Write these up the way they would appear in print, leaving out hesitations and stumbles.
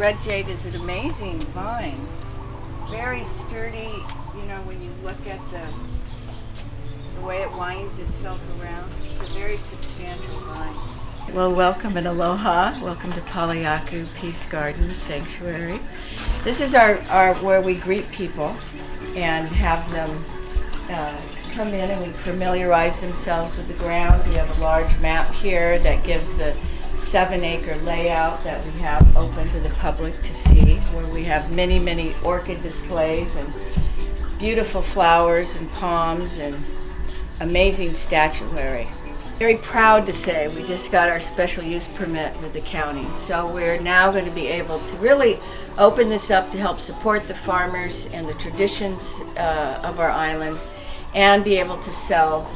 red jade is an amazing vine. Very sturdy, you know, when you look at the way it winds itself around. It's a very substantial vine. Well, welcome and aloha. Welcome to Paleaku Peace Garden Sanctuary. This is our where we greet people and have them come in and we familiarize themselves with the ground. We have a large map here that gives the 7-acre layout that we have open to the public to see, where we have many, many orchid displays and beautiful flowers and palms and amazing statuary. Very proud to say we just got our special use permit with the county. So we're now going to be able to really open this up to help support the farmers and the traditions of our island and be able to sell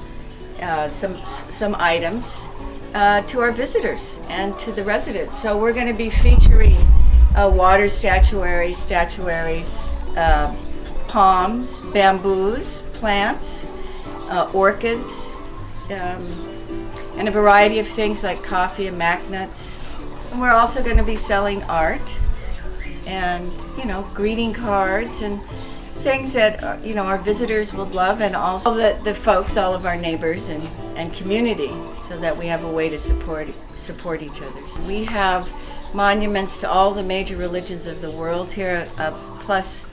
some items to our visitors and to the residents. So we're going to be featuring water statuaries, palms, bamboos, plants, orchids, and a variety of things like coffee and mac nuts. And we're also going to be selling art and, you know, greeting cards and things that, you know, our visitors will love, and also the folks, all of our neighbors and community, so that we have a way to support each other. We have monuments to all the major religions of the world here, plus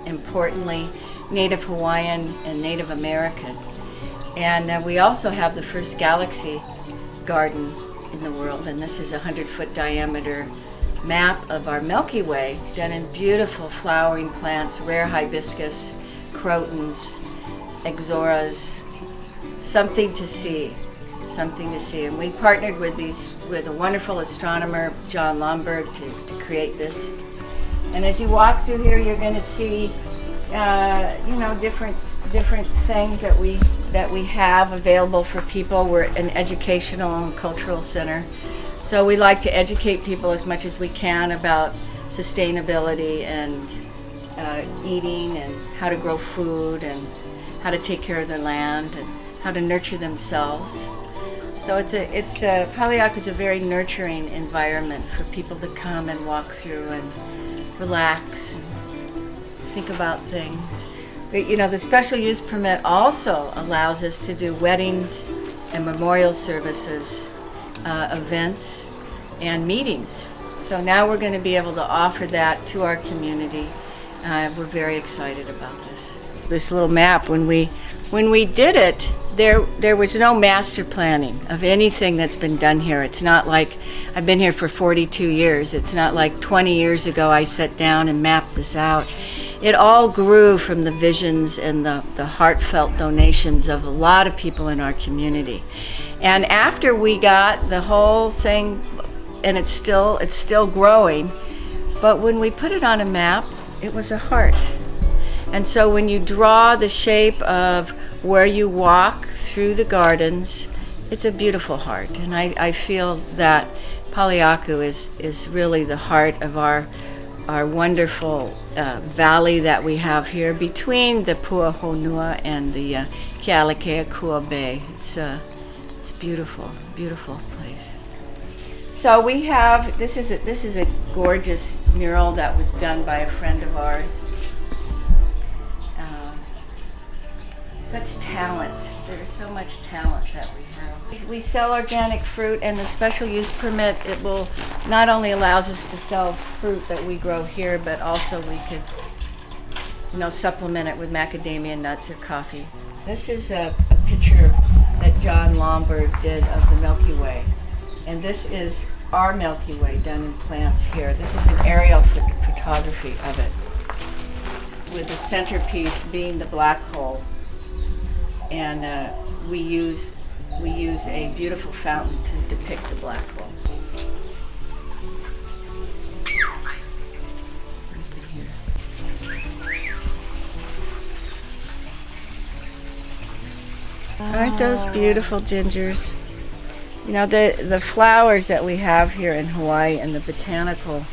importantly, Native Hawaiian and Native American. And we also have the first galaxy garden in the world, and this is a 100-foot diameter map of our Milky Way, done in beautiful flowering plants, rare hibiscus, crotons, ixoras. Something to see. And we partnered with a wonderful astronomer, John Lomberg, to create this. And as you walk through here, you're going to see, you know, different things that we have available for people. We're an educational and cultural center. So we like to educate people as much as we can about sustainability and eating and how to grow food and how to take care of their land and how to nurture themselves. So Paleaku is a very nurturing environment for people to come and walk through and relax and think about things. But, you know, the special use permit also allows us to do weddings and memorial services, events and meetings. So now we're going to be able to offer that to our community. We're very excited about this little map. When we did it, there was no master planning of anything that's been done here. It's not like I've been here for 42 years. It's not like 20 years ago I sat down and mapped this out. It all grew from the visions and the heartfelt donations of a lot of people in our community. And after we got the whole thing, and it's still growing, but when we put it on a map, it was a heart. And so when you draw the shape of where you walk through the gardens, it's a beautiful heart. And I feel that Paleaku is really the heart of our wonderful valley that we have here between the Puahonua and the Kealakekua Bay. It's a beautiful, beautiful place. So we have, this is a gorgeous mural that was done by a friend of ours. Such talent. There's so much talent that we have. We sell organic fruit, and the special use permit, it will not only allows us to sell fruit that we grow here, but also we could, you know, supplement it with macadamia nuts or coffee. This is a picture that John Lomberg did of the Milky Way, and this is our Milky Way done in plants here. This is an aerial photography of it, with the centerpiece being the black hole. And we use a beautiful fountain to depict the black hole. Aren't those beautiful gingers? You know, the flowers that we have here in Hawaii and the botanical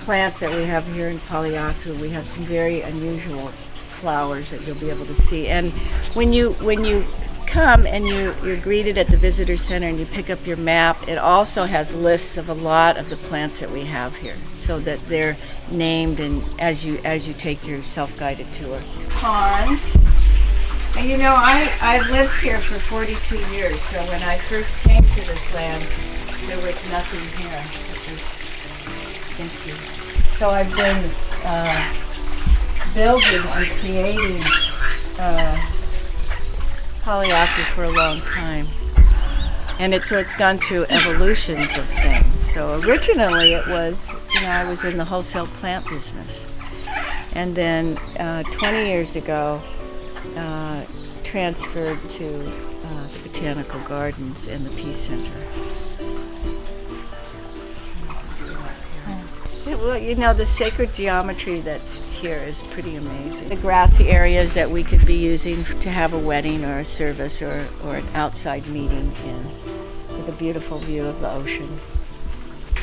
plants that we have here in Paleaku, we have some very unusual flowers that you'll be able to see. And when you come and you're greeted at the visitor center and you pick up your map, it also has lists of a lot of the plants that we have here, so that they're named and as you take your self-guided tour. Ponds. And you know, I've lived here for 42 years, so when I first came to this land, there was nothing here. It was empty. So I've been building and creating Paleaku for a long time. And it's gone through evolutions of things. So originally it was, I was in the wholesale plant business. And then 20 years ago, transferred to the Botanical Gardens and the Peace Center. Well, the sacred geometry that's here is pretty amazing. The grassy areas that we could be using to have a wedding or a service or an outside meeting in, with a beautiful view of the ocean.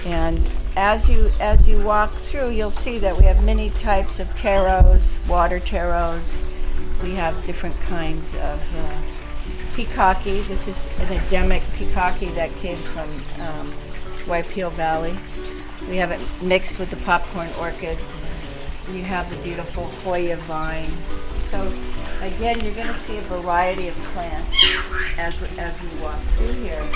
And as you walk through, you'll see that we have many types of taros, water taros. We have different kinds of peacocky. This is an endemic peacocky that came from Waipio Valley. We have it mixed with the popcorn orchids. You have the beautiful Hoya vine. So again, you're going to see a variety of plants as we walk through here.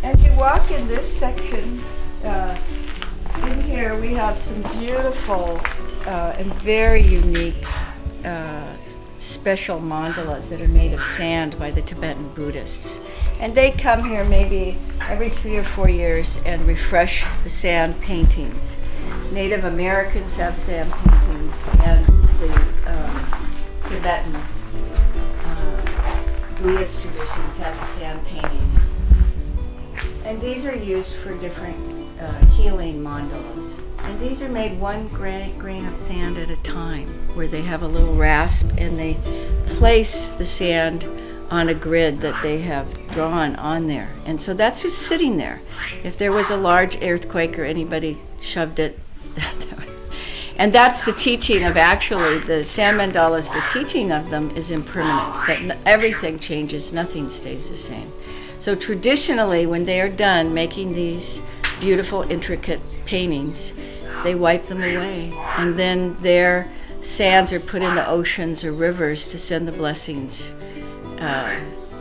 As you walk in this section, in here we have some beautiful and very unique special mandalas that are made of sand by the Tibetan Buddhists. And they come here maybe every 3 or 4 years and refresh the sand paintings. Native Americans have sand paintings, and the Tibetan Buddhist traditions have sand paintings. And these are used for different healing mandalas. And these are made 1 grain of sand at a time, where they have a little rasp and they place the sand on a grid that they have drawn on there. And so that's just sitting there. If there was a large earthquake or anybody shoved it, and that's the teaching of actually the sand mandalas, the teaching of them is impermanence, that everything changes, nothing stays the same. So traditionally, when they are done making these beautiful, intricate paintings, they wipe them away. And then their sands are put in the oceans or rivers to send the blessings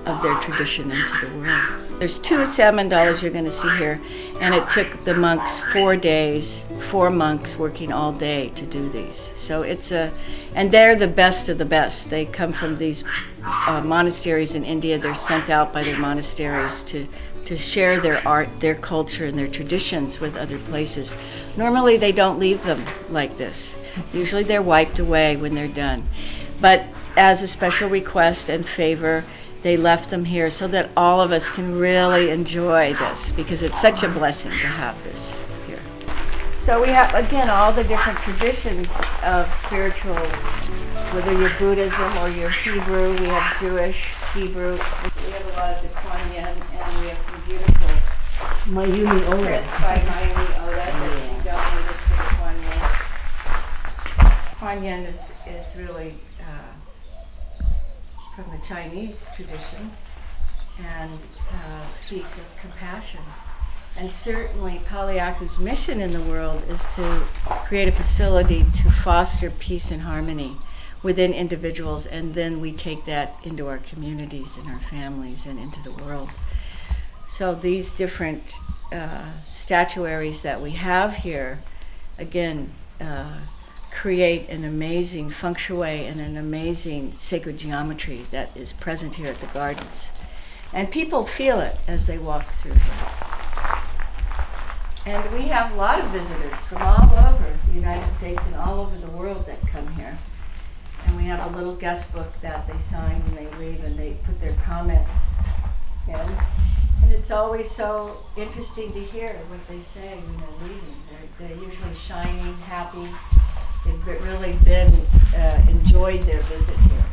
of their tradition into the world. There's 2 sand mandalas you're going to see here, and it took the monks 4 days, 4 monks working all day to do these. So and they're the best of the best. They come from these monasteries in India. They're sent out by their monasteries to share their art, their culture, and their traditions with other places. Normally they don't leave them like this. Usually they're wiped away when they're done. But as a special request and favor, they left them here so that all of us can really enjoy this, because it's such a blessing to have this here. So we have, again, all the different traditions of spiritual, whether you're Buddhism or you're Hebrew. We have Jewish, Hebrew. We have a lot of the Kuan Yin, and we have some beautiful Mayumi Oda. prints by Mayumi Oda that she donated for the Kuan Yin. Kuan Yin is really from the Chinese traditions, and speaks of compassion. And certainly Paleaku's mission in the world is to create a facility to foster peace and harmony within individuals, and then we take that into our communities and our families and into the world. So these different statuaries that we have here, again, create an amazing feng shui and an amazing sacred geometry that is present here at the gardens. And people feel it as they walk through here. And we have a lot of visitors from all over the United States and all over the world that come here. And we have a little guest book that they sign when they leave, and they put their comments in. And it's always so interesting to hear what they say when they're leaving. They're usually shining, happy. They've really enjoyed their visit here.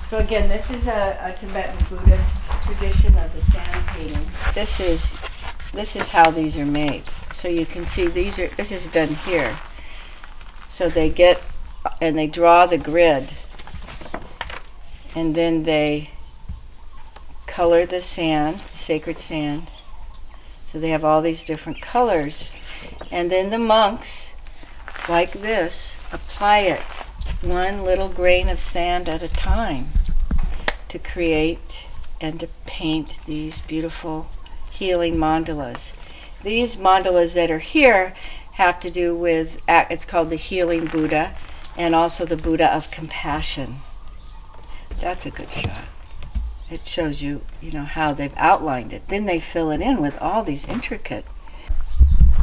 So again, this is a Tibetan Buddhist tradition of the sand painting. This is how these are made. So you can see this is done here. So they get and they draw the grid, and then they color the sand, sacred sand. So they have all these different colors, and then the monks, like this, apply it one little grain of sand at a time to create and to paint these beautiful healing mandalas. These mandalas that are here have to do with, it's called the healing Buddha, and also the Buddha of compassion. That's a good shot. It shows you, how they've outlined it. Then they fill it in with all these intricate.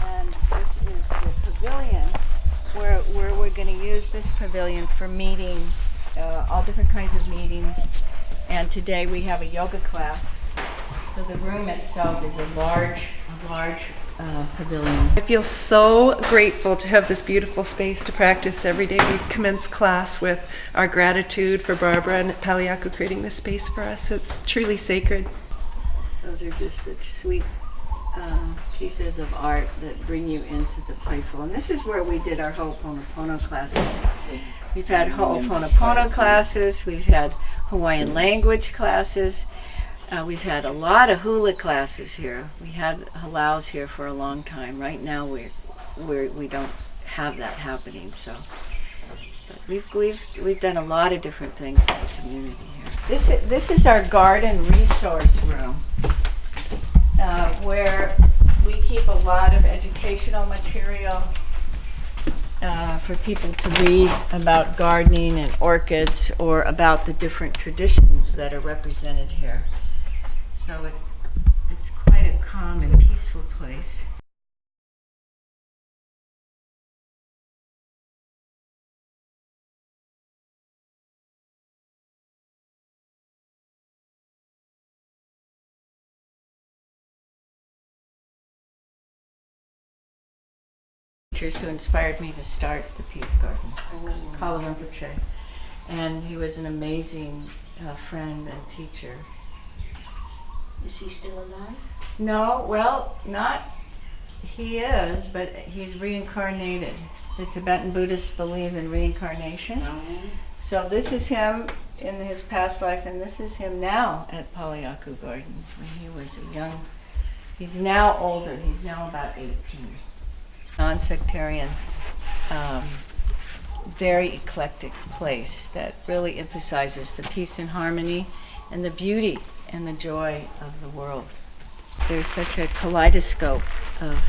And this is the pavilion where we're going to use this pavilion for meeting, all different kinds of meetings. And today we have a yoga class. So the room itself is a large pavilion. I feel so grateful to have this beautiful space to practice every day. We commence class with our gratitude for Barbara and Paleaku creating this space for us. It's truly sacred. Those are just such sweet pieces of art that bring you into the playful. And this is where we did our Ho'oponopono classes. We've had Ho'oponopono classes, we've had Hawaiian language classes, we've had a lot of hula classes here. We had halaus here for a long time. Right now we don't have that happening. So but we've done a lot of different things for the community here. This is our garden resource room, where we keep a lot of educational material for people to read about gardening and orchids, or about the different traditions that are represented here. So it's quite a calm and peaceful place. Teachers who inspired me to start the Peace Garden, Kailua, and he was an amazing friend and teacher. Is he still alive? No, well, not he is, but he's reincarnated. The Tibetan Buddhists believe in reincarnation. So this is him in his past life, and this is him now at Paleaku Gardens when he was a young, he's now older, he's now about 18. Non-sectarian, very eclectic place that really emphasizes the peace and harmony and the beauty and the joy of the world. There's such a kaleidoscope of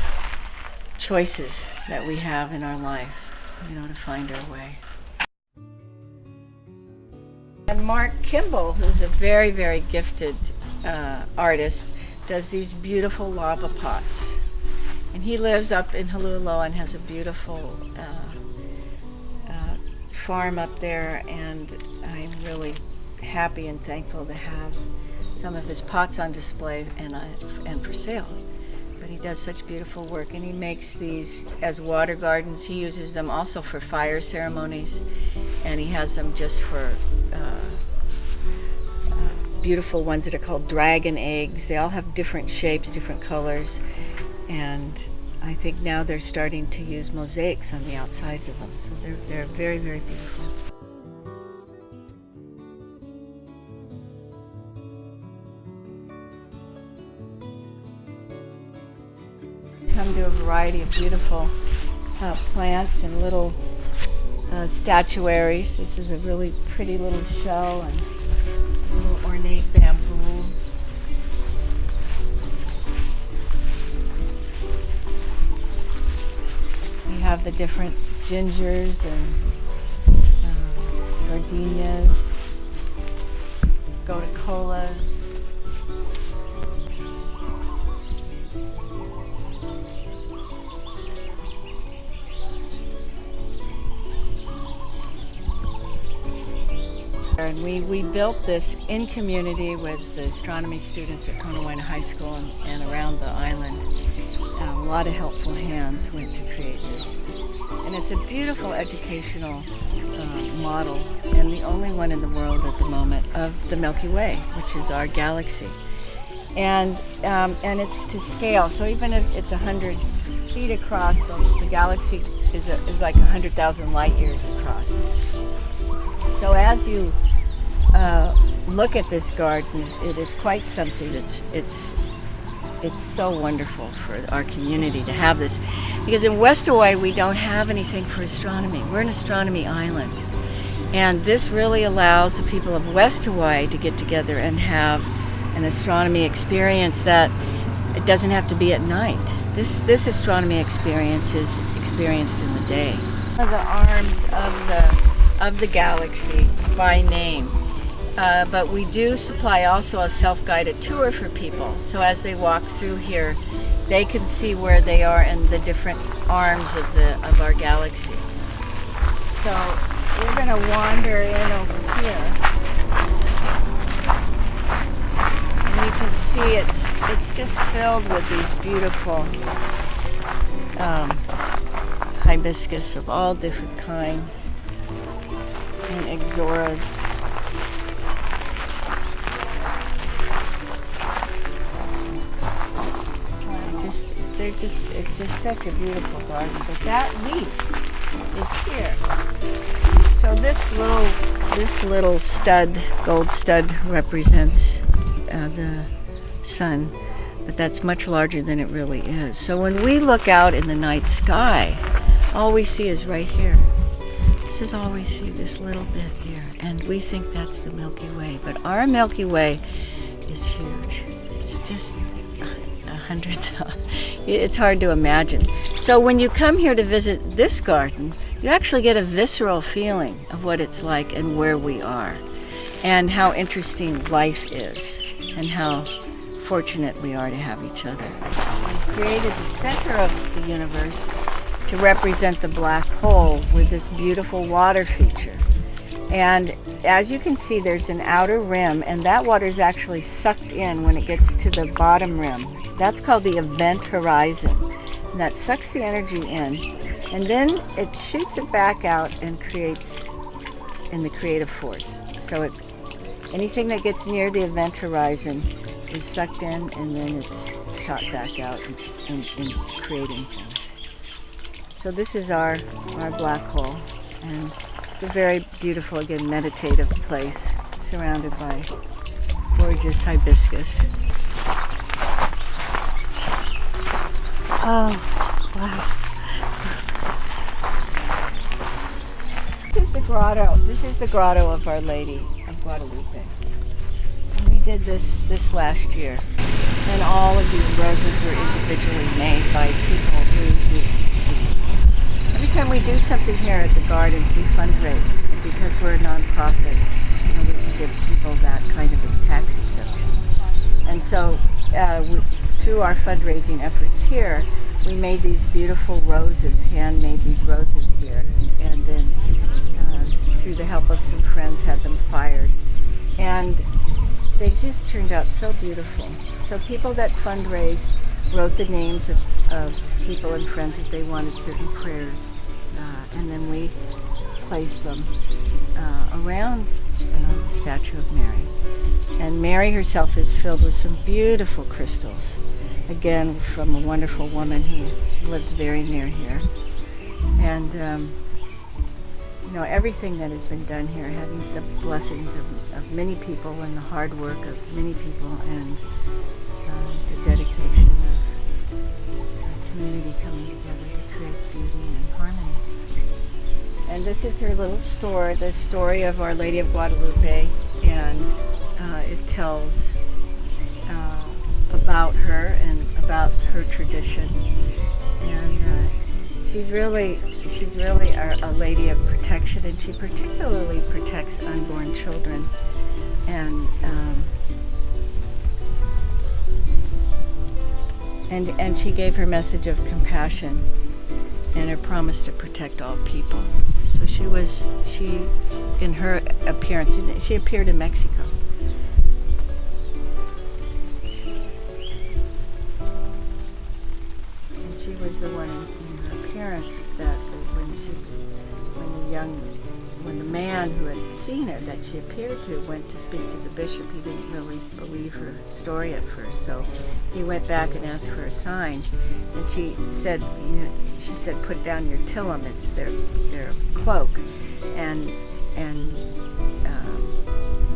choices that we have in our life, to find our way. And Mark Kimball, who's a very, very gifted artist, does these beautiful lava pots. And he lives up in Halualoa and has a beautiful farm up there, and I'm really happy and thankful to have some of his pots on display and for sale. But he does such beautiful work, and he makes these as water gardens. He uses them also for fire ceremonies, and he has them just for beautiful ones that are called dragon eggs. They all have different shapes, different colors, and I think now they're starting to use mosaics on the outsides of them, so they're very, very beautiful. Come to a variety of beautiful plants and little statuaries. This is a really pretty little shell and a little ornate bamboo. We have the different gingers and gardenias, goticolas. And we built this in community with the astronomy students at Kona High School and around the island. A lot of helpful hands went to create this. And it's a beautiful educational model, and the only one in the world at the moment, of the Milky Way, which is our galaxy. And it's to scale, so even if it's 100 feet across, the galaxy is like 100,000 light years across. So as you look at this garden, it is quite something. It's so wonderful for our community to have this, because in West Hawaii we don't have anything for astronomy. We're an astronomy island, and this really allows the people of West Hawaii to get together and have an astronomy experience that it doesn't have to be at night. This astronomy experience is experienced in the day. One of the arms of the galaxy by name. But we do supply also a self-guided tour for people. So as they walk through here, they can see where they are in the different arms of our galaxy. So we're going to wander in over here. And you can see it's just filled with these beautiful hibiscus of all different kinds and ixoras. It's just such a beautiful garden. But that leaf is here. So this little stud, gold stud, represents the sun, but that's much larger than it really is. So when we look out in the night sky, all we see is right here. This is all we see, this little bit here, and we think that's the Milky Way. But our Milky Way is huge. It's just hundreds of, it's hard to imagine. So when you come here to visit this garden, you actually get a visceral feeling of what it's like and where we are, and how interesting life is, and how fortunate we are to have each other. We created the center of the universe to represent the black hole with this beautiful water feature. And as you can see, there's an outer rim, and that water is actually sucked in when it gets to the bottom rim. That's called the event horizon. And that sucks the energy in, and then it shoots it back out and creates in the creative force. So anything that gets near the event horizon is sucked in, and then it's shot back out in creating things. So this is our black hole, and it's a very beautiful, again, meditative place surrounded by gorgeous hibiscus. Oh, wow. This is the grotto. This is the grotto of Our Lady of Guadalupe. And we did this last year. And all of these roses were individually made by people every time we do something here at the gardens, we fundraise. And because we're a nonprofit, we can give people that kind of a tax exemption. And so through our fundraising efforts here, we made these beautiful roses, handmade these roses here, and then through the help of some friends had them fired. And they just turned out so beautiful. So people that fundraised wrote the names of people and friends that they wanted certain prayers, and then we placed them around the statue of Mary. And Mary herself is filled with some beautiful crystals, again from a wonderful woman who lives very near here. And everything that has been done here, having the blessings of many people and the hard work of many people, and the dedication of the community coming together to create beauty and harmony. And this is her little store, the story of Our Lady of Guadalupe, and it tells about her and about her tradition. And she's really a lady of protection, and she particularly protects unborn children. And she gave her message of compassion and her promise to protect all people. So she in her appearance, she appeared in Mexico. And she was the one in her appearance that when the man man who had seen her, that she appeared to, went to speak to the bishop. He didn't really believe her story at first, so he went back and asked for a sign. And she said, put down your tillum. It's their cloak, and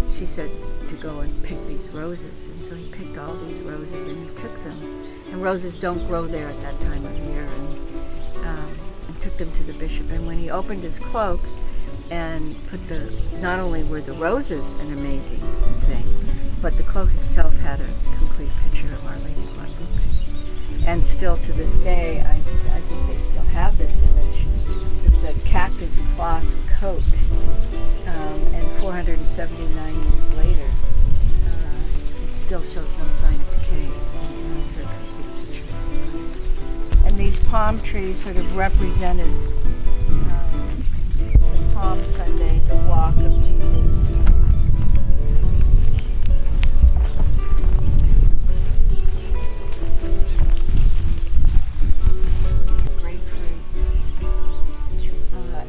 she said to go and pick these roses. And so he picked all these roses and he took them. And roses don't grow there at that time of year, and took them to the bishop. And when he opened his cloak and not only were the roses an amazing thing, but the cloak itself had a complete picture of Our Lady of Guadalupe. And still to this day, I think they still have this image. It's a cactus cloth coat, and 479 years later, it still shows no sign of decay. It has her complete picture. And these palm trees sort of represented the Palm Sunday, the walk of Jesus. Grapefruit,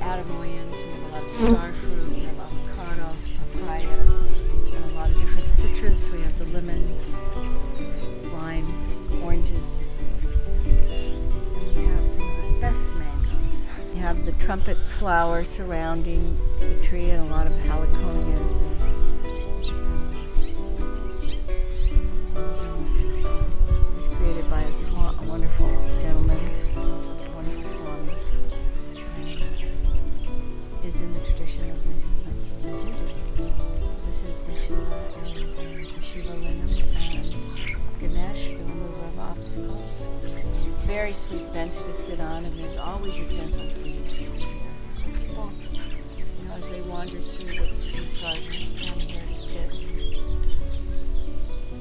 Adamoyans, we have a lot of star fruit, we have avocados, papayas, and a lot of different citrus. We have the lemons, limes, oranges. Best mangoes. You have the trumpet flower surrounding the tree and a lot of heliconias. It was created by a wonderful gentleman, a wonderful Swami. Is in the tradition of the Hindu. This is the Shiva and the Shiva Lingam and Ganesh, the remover of obstacles. Very sweet bench to sit on, and there's always a gentle breeze here. So people, as they wander through the peace gardens, come here to sit,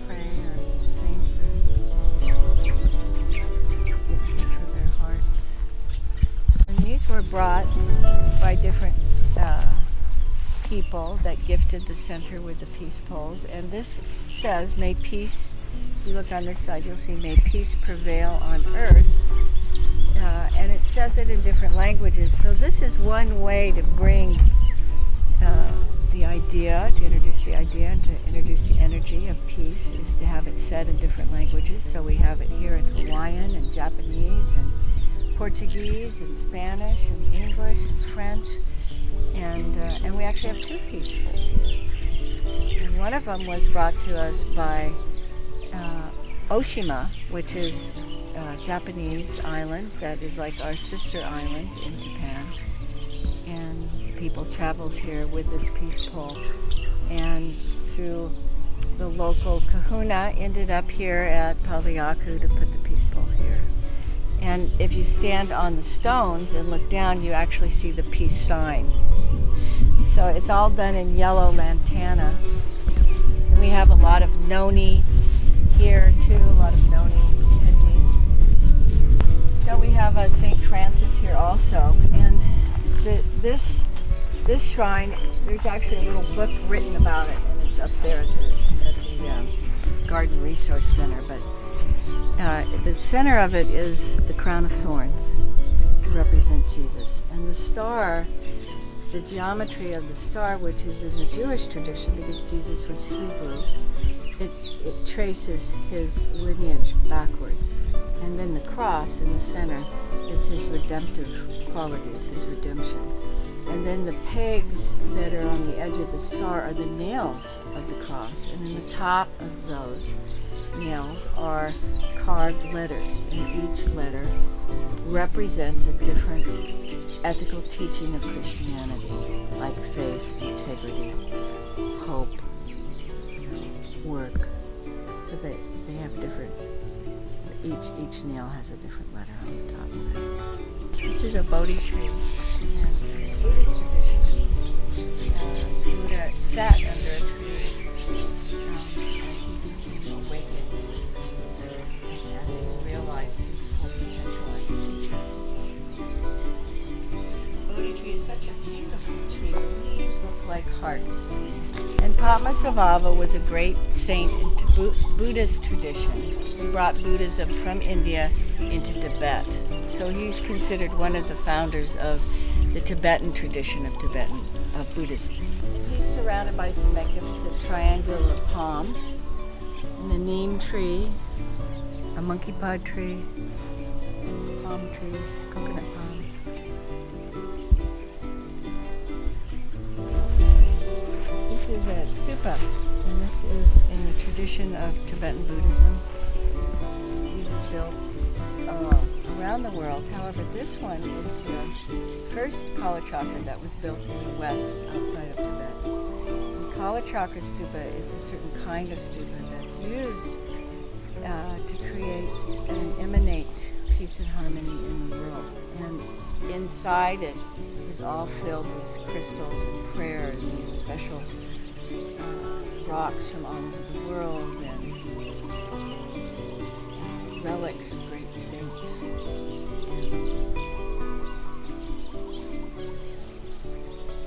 pray, or think, or give touch with their hearts. And these were brought by different people that gifted the center with the peace poles. And this says, "May peace." If you look on this side, you'll see, "May peace prevail on earth." And it says it in different languages. So this is one way to bring the idea, to introduce the idea and to introduce the energy of peace, is to have it said in different languages. So we have it here in Hawaiian and Japanese and Portuguese and Spanish and English and French. And we actually have two peace poles here. And one of them was brought to us by Oshima, which is a Japanese island that is like our sister island in Japan. And people traveled here with this peace pole, and through the local kahuna ended up here at Paleaku to put the peace pole here. And if you stand on the stones and look down, you actually see the peace sign. So it's all done in yellow lantana. And we have a lot of noni here too, a lot of noni hedging. So we have a St. Francis here also, and this shrine, there's actually a little book written about it, and it's up there at the Garden Resource Center. But the center of it is the crown of thorns to represent Jesus, and the star. The geometry of the star, which is in the Jewish tradition, because Jesus was Hebrew, it traces his lineage backwards. And then the cross in the center is his redemptive qualities, his redemption. And then the pegs that are on the edge of the star are the nails of the cross. And in the top of those nails are carved letters, and each letter represents a different ethical teaching of Christianity, like faith, integrity, hope, work. So they have different, each nail has a different letter on the top of it. This is a Bodhi tree. And in Buddhist tradition, Buddha sat under a tree as he became awakened, and as he realized his full potential as a teacher. The Bodhi tree is such a beautiful tree. The leaves look like hearts to me. And Padmasambhava was a great saint in Buddhist tradition. He brought Buddhism from India into Tibet. So he's considered one of the founders of the Tibetan tradition of Tibetan of Buddhism. He's surrounded by some magnificent triangular palms, and a neem tree, a monkey pod tree, palm trees, coconut palms. This is a stupa, and this is in the tradition of Tibetan Buddhism. These are built around the world. However, this one is the first Kalachakra that was built in the West outside of Tibet. And Kalachakra stupa is a certain kind of stupa that's used to create and emanate peace and harmony in the world. And inside it is all filled with crystals and prayers and special rocks from all over the world and relics of great saints.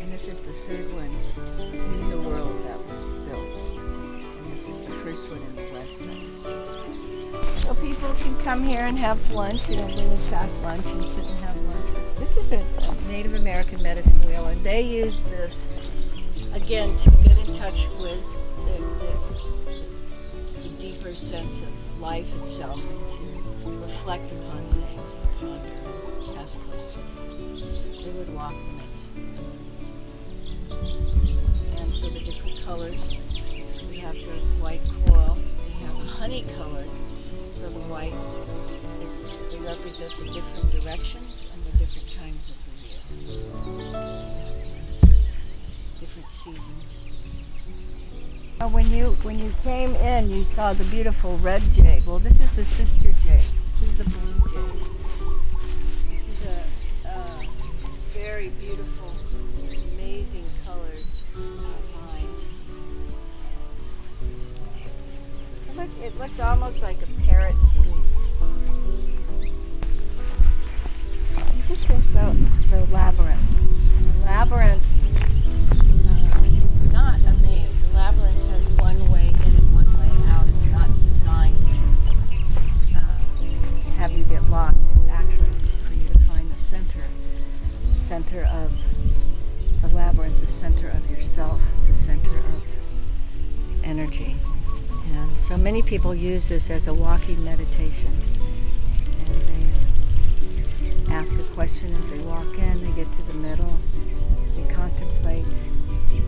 And this is the third one in the world that was built. And this is the first one in the West that was built. So people can come here and have lunch, bring a sack lunch and sit and have lunch. This is a Native American medicine wheel, and they use this, again, to get in touch with the deeper sense of life itself and to reflect upon things and ponder and ask questions. They would walk the medicine. And so the different colors, we have the white coral, we have a honey colored, so the white, they represent the different directions and the different times of the year. Different seasons. When you came in, you saw the beautiful red jade. Well, this is the sister jade. This is the blue jade. This is a very beautiful, amazing colored vine. It looks almost like a parrot. This is the labyrinth. The labyrinth is not a maze. The labyrinth has one way in and one way out. It's not designed to have you get lost. It's actually for you to find the center of the labyrinth, the center of yourself, the center of energy. And so many people use this as a walking meditation. And they ask a question as they walk in, they get to the middle, they contemplate, and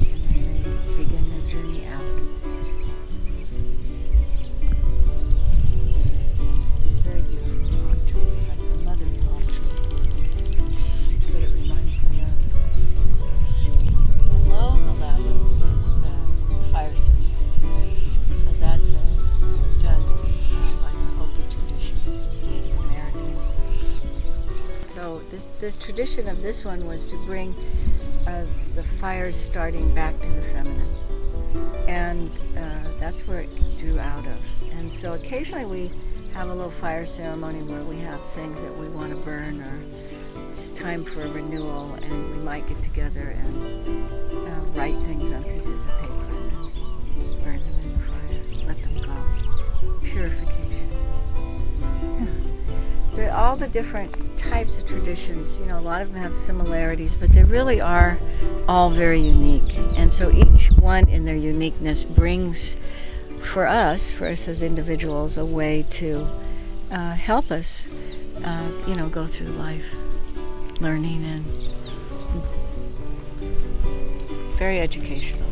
then they begin their journey out. Very beautiful palm tree, it's like the mother palm tree. That's what it reminds me of. Below the labyrinth is the fire ceremony. So that's done by the Hopi tradition, Native American. So the tradition of this one was to bring the fires starting back to the feminine. And that's where it drew out of. And so occasionally we have a little fire ceremony where we have things that we want to burn, or it's time for a renewal, and we might get together and write things on pieces of paper and burn them in the fire, let them go. Purification. So all the different types of traditions, a lot of them have similarities, but they really are all very unique. And so each one in their uniqueness brings for us as individuals, a way to help us, go through life, learning and very educational.